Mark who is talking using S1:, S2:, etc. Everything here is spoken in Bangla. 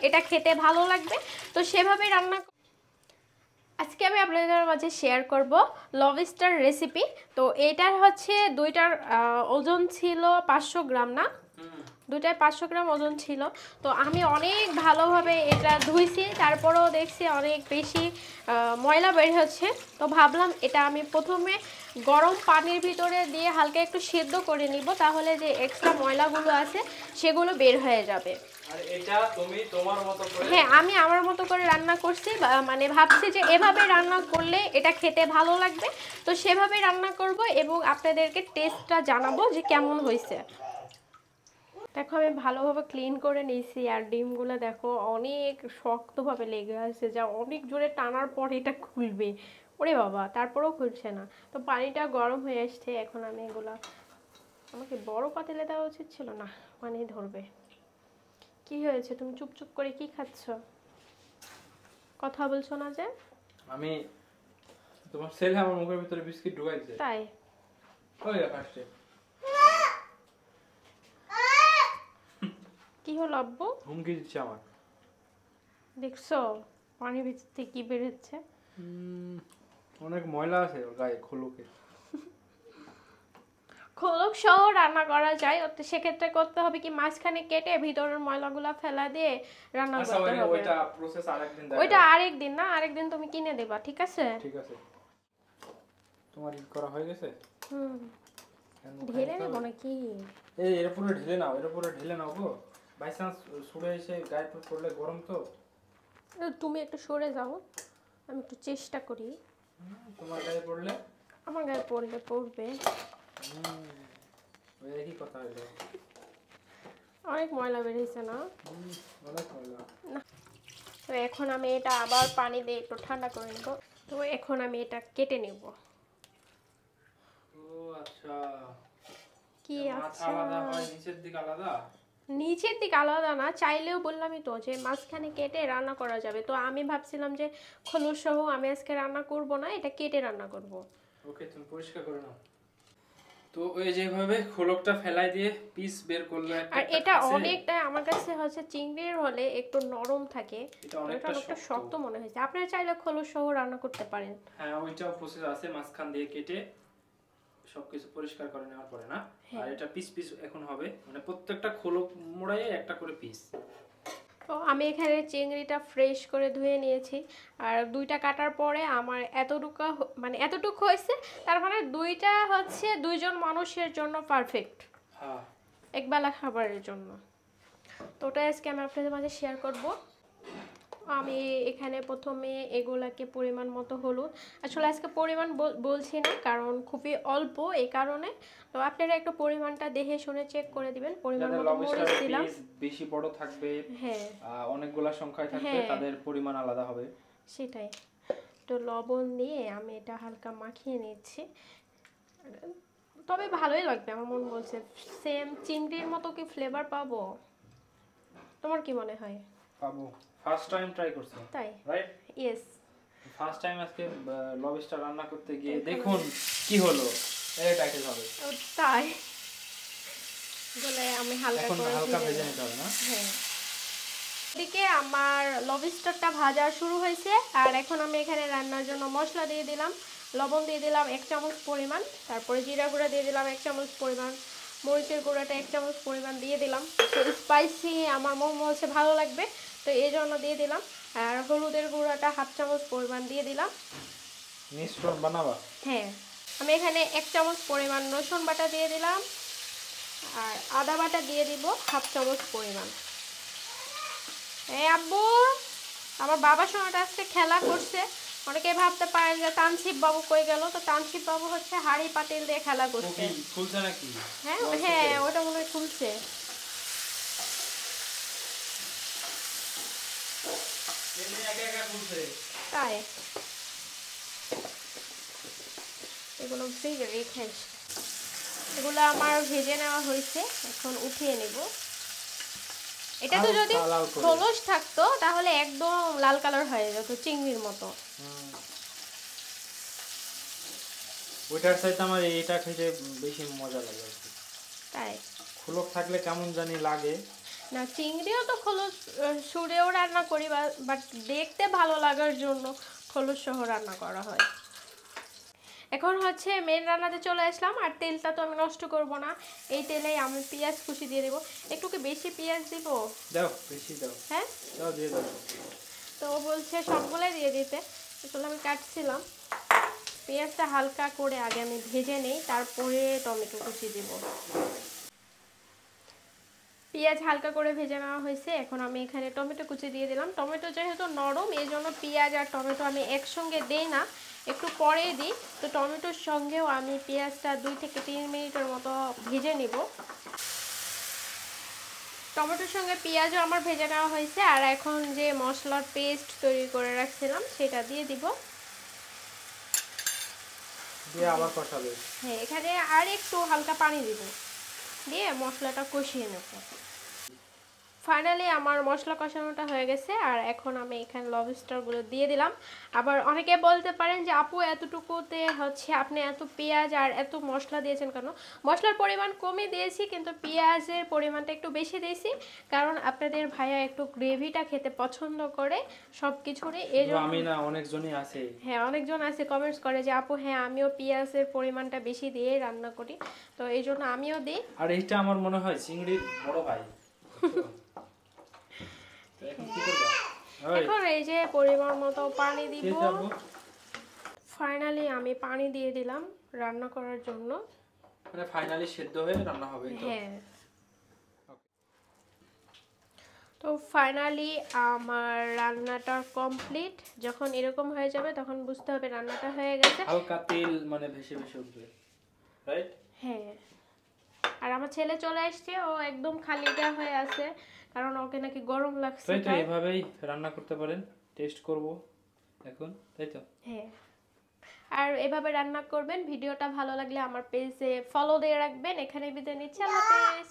S1: এটা খেতে ভালো লাগবে, তো সেভাবেই রান্না। আজকে আমি আপনাদের মাঝে শেয়ার করব লবস্টার রেসিপি। তো এটার হচ্ছে দুইটার ওজন ছিল 500 গ্রাম, না দুইটায় 500 গ্রাম ওজন ছিল। তো আমি অনেক ভালোভাবে এটা ধুইছি, তারপরেও দেখছি অনেক বেশি ময়লা বের হচ্ছে। তো ভাবলাম এটা আমি প্রথমে গরম পানির ভিতরে দিয়ে হালকা একটু সেদ্ধ করে নিব, তাহলে যে এক্সট্রা ময়লাগুলো আছে সেগুলো বের হয়ে যাবে।
S2: আর এটা তুমি তোমার মতো করে?
S1: হ্যাঁ, আমি আমার মতো করে রান্না করছি, মানে ভাবছি যে এভাবে রান্না করলে এটা খেতে ভালো লাগবে, তো সেভাবে রান্না করব এবং আপনাদেরকে টেস্টটা জানাবো যে কেমন হয়েছে। দেখো আমি ভালোভাবে ক্লিন করে নিয়েছি, আর ডিমগুলো দেখো অনেক শক্তভাবে লেগে আছে, যা অনেক জোরে টানার পর এটা খুলবে। ওরে বাবা, তারপরেও খুলছে না। তো পানিটা গরম হয়ে আসছে, এখন আমি এগুলা, আমাকে বড় পাতিলে দেওয়া উচিত ছিল, না পানি ধরবে। কি হয়েছে, তুমি চুপচুপ করে কি খাচ্ছ, কথা বলছো না যে?
S2: আমি তোমার ছেলে আমার মুখের ভিতরে বিস্কিট ঢুকাই দিয়েছে।
S1: তাই?
S2: ওই ফার্স্টে
S1: কি হলো আব্বু?
S2: হুমকি দিচ্ছে আমার।
S1: দেখছো পানির ভিতর থেকে কি বের হচ্ছে?
S2: অনেক ময়লা আছে ওর গায়ে, খোলকে।
S1: খোলক সহ রান্না করা যায়, তো সেক্ষেত্রে করতে হবে কি, মাঝখানে কেটে ভিতরের ময়লাগুলো ফেলা দিয়ে রান্না করতে হবে।
S2: ওইটা প্রসেস আরেকদিন দেখাবো।
S1: ওইটা আরেকদিন না, আরেকদিন তুমি কিনে দেবা, ঠিক আছে?
S2: ঠিক আছে। তোমার ই করা হয়ে গেছে?
S1: ঢেলে নেব নাকি?
S2: এই এর উপরে ঢেলে নাও, এর উপরে ঢেলে নাও গো। বাই চান্স ছুড়ে এসে গায়ে পড়লে গরম তো।
S1: তুমি একটু সরে যাও, আমি একটু চেষ্টা করি।
S2: তোমার গায়ে পড়লে?
S1: আমার গায়ে পড়লে পড়বে।
S2: ওই একই কথা হলো।
S1: অনেক ময়লা বেরিয়েছে না?
S2: অনেক ময়লা।
S1: তো এখন আমি এটা আবার পানি দিয়ে একটু ঠান্ডা করে নেব। তো এখন আমি এটা কেটে নেব।
S2: ও আচ্ছা,
S1: কি আচ্ছা?
S2: আলাদা হয় নিচের দিক আলাদা?
S1: নিচের দিক আলাদা না, চাইলেও বললামই তো যে মাঝখানে কেটে রান্না করা যাবে। তো আমি ভাবছিলাম যে খোলস সহ আমি আজকে রান্না করব না, এটা কেটে রান্না করব।
S2: ওকে, তুমি পরিষ্কার করে নাও। তো ওই যেভাবে খোলকটা ফেলাই দিয়ে পিস বের করলে,
S1: আর এটা অনেকটা আমার কাছে হচ্ছে চিংড়ির হলে একটু নরম থাকে,
S2: এটা অনেকটা
S1: শক্ত মনে হয়েছে। আপনারা চাইলে খোলস সহ রান্না করতে পারেন।
S2: হ্যাঁ, ওইটাও প্রসেস আছে, মাঝখান দিয়ে কেটে সবকিছু পরিষ্কার করে নেওয়ার পরে না। আর এটা পিস পিস এখন হবে, মানে প্রত্যেকটা খোলক মোড়ায় একটা করে পিস।
S1: তো আমি এখানে চিংড়িটা ফ্রেশ করে ধুয়ে নিয়েছি, আর দুইটা কাটার পরে আমার এতটুকু হয়েছে, তার মানে দুইটা হচ্ছে দুইজন মানুষের জন্য পারফেক্ট,
S2: হ্যাঁ,
S1: একবেলা খাবারের জন্য। তো ওটা আজকে আমি আপনাদের মাঝে শেয়ার করব। আমি এখানে প্রথমে এগুলাকে পরিমাণ মতো হলুদ, আসলে আজকে পরিমাণ বলছি না কারণ খুবই অল্প, এই কারণে। তো আপনারা একটু পরিমাণটা দেখে শুনে চেক করে দিবেন। পরিমাণ মতো মরিচ দিলাম।
S2: বেশি বড় থাকবে,
S1: হ্যাঁ
S2: অনেকগুলা সংখ্যায় থাকবে, তাদের পরিমাণ আলাদা হবে।
S1: সেটাই। তো লবণ দিয়ে আমি এটা হালকা মাখিয়ে নিচ্ছি, তবে ভালোই লাগবে আমার মন বলছে। সেম চিংড়ির মতো কি ফ্লেভার পাবো, তোমার কি মনে হয়?
S2: পাবো, ফার্স্ট টাইম ট্রাই করছি।
S1: তাই?
S2: রাইট,
S1: ইয়েস,
S2: ফার্স্ট টাইম আজকে লবস্টার রান্না করতে গিয়ে দেখুন কি হলো, এই টাইটেল হবে।
S1: ও তাই বলে আমি হালকা
S2: এখন
S1: করে
S2: হালকা ভেজে নিতে হবে না?
S1: হ্যাঁ। এদিকে আমার লবস্টারটা ভাজা শুরু হয়েছে, আর এখন আমি এখানে রান্নার জন্য মশলা দিয়ে দিলাম। লবণ দিয়ে দিলাম 1 চামচ পরিমাণ, তারপরে জিরা গুঁড়া দিয়ে দিলাম 1 চামচ পরিমাণ, মরিচের গুঁড়াটা 1 চামচ পরিমাণ দিয়ে দিলাম। তো স্পাইসি আমার মনে হচ্ছে ভালো লাগবে, তো এই জন্য দিয়ে দিলাম। আর হলুদের গুঁড়াটা 1/2 চামচ পরিমাণ দিয়ে দিলাম।
S2: মিশ্রণ বানাবা?
S1: হ্যাঁ, আমি এখানে 1 চামচ পরিমাণ রসুন বাটা দিয়ে দিলাম, আর আদা বাটা দিয়ে দিব 1/2 চামচ পরিমাণ। এই আব্বু, আমার বাবার সঙ্গে আজকে খেলা করছে। অনেকে ভাবতে পারেন যে তানসিফ বাবু কই গেল, তো তানসিফ বাবু হচ্ছে হাড়ি পাতিল দিয়ে খেলা করছে।
S2: খুলছে নাকি?
S1: হ্যাঁ হ্যাঁ, ওটা মনে হয় খুলছে। তাই এগুলো ফ্রিজে রেখে আসি। এগুলো আমার ভেজে নেওয়া হয়েছে, এখন উঠিয়ে নেব। এটা তো যদি খোলস থাকতো তাহলে একদম লাল কালার হয়ে যেত, চিংড়ির মতো।
S2: ওইটার চাইতে আমার এটা খেতে বেশি মজা লাগে আর কি।
S1: তাই?
S2: খোলক থাকলে কেমন জানি লাগে।
S1: না, চিংড়িও তো খোলস সুরেও রান্না করি, বাট দেখতে ভালো লাগার জন্য খোলস সহ রান্না করা হয়। এখন হচ্ছে মেন রান্নাতে চলে আসলাম, আর তেলটা তো আমি নষ্ট করব না, এই তেলেই আমি পেঁয়াজ কুচি দিয়ে দেবো। একটু কি বেশি পেঁয়াজ দিব?
S2: দাও, বেশি দাও।
S1: হ্যাঁ
S2: দাও, দিয়ে দাও।
S1: তো ও বলছে সবগুলোই দিয়ে দিতে, আসলে আমি কাটছিলাম। পেঁয়াজটা হালকা করে আগে আমি ভেজে নেই, তারপরে টমেটো কুচি দিব। পেঁয়াজ হালকা করে ভেজে নেওয়া হয়েছে, এখন আমি এখানে টমেটো কুচি দিয়ে দিলাম। টমেটো যেহেতু নরম, এই জন্য পেঁয়াজ আর টমেটো আমি একসঙ্গে দেই না, একটু পরে দিই। তো টমেটোর সঙ্গেও আমি পেঁয়াজটা 2 থেকে 3 মিনিটের মতো ভেজে নিব। টমেটোর সঙ্গে পেঁয়াজও আমার ভেজে নেওয়া হয়েছে, আর এখন যে মশলার পেস্ট তৈরি করে রাখছিলাম সেটা দিয়ে দিব।
S2: দিয়ে আবার কষাবে।
S1: হ্যাঁ, এখানে আর একটু হালকা পানি দিব, দিয়ে মশলাটা কষিয়ে নেব। ফাইনালি আমার মশলা কষানোটা হয়ে গেছে, আর এখন আমি এখানে লবস্টারগুলো দিয়ে দিলাম। আবার অনেকে বলতে পারেন যে আপু এতটুকুতে হচ্ছে আপনি এত পেঁয়াজ আর এত মশলা দিয়েছেন কেন? মশলার পরিমাণ কমই দিয়েছি, কিন্তু পেঁয়াজের পরিমাণটা একটু বেশি দিয়েছি, কারণ আপনাদের ভাইয়া একটু গ্রেভিটা খেতে পছন্দ করে সব কিছুরই। এই জন্য
S2: আমি না, অনেকজনই আছে।
S1: হ্যাঁ, অনেকজন আছে কমেন্টস করে যে আপু হ্যাঁ আমিও পেঁয়াজের পরিমাণটা বেশি দিয়ে রান্না করি, তো এই জন্য আমিও দিই।
S2: আর এইটা আমার মনে হয় চিংড়ির বড় ভাই।
S1: এখন এই যে পরিমাণ মতো পানি দিব। ফাইনালি আমি পানি দিয়ে দিলাম রান্না করার জন্য,
S2: মানে ফাইনালি সেদ্ধ হয়ে রান্না হবে তো।
S1: হ্যাঁ, তো ফাইনালি আমার রান্নাটা কমপ্লিট। যখন এরকম হয়ে যাবে তখন বুঝতে হবে রান্নাটা হয়ে গেছে।
S2: হালকা তেল মানে ভেসে ভেসে উঠবে, রাইট?
S1: হ্যাঁ, আর আমার ছেলে চলে আসছে, ও একদম খালি গা হয়ে আছে, কারণ ওকে নাকি গরম লাগছে।
S2: তাই তো, এভাবেই রান্না করতে পারেন, টেস্ট করব এখন, তাই তো?
S1: হ্যাঁ, আর এভাবে রান্না করবেন। ভিডিওটা ভালো লাগলে আমার পেজে ফলো দিয়ে রাখবেন। এখানে বিদায় নিচ্ছি, আল্লাহ হাফেজ।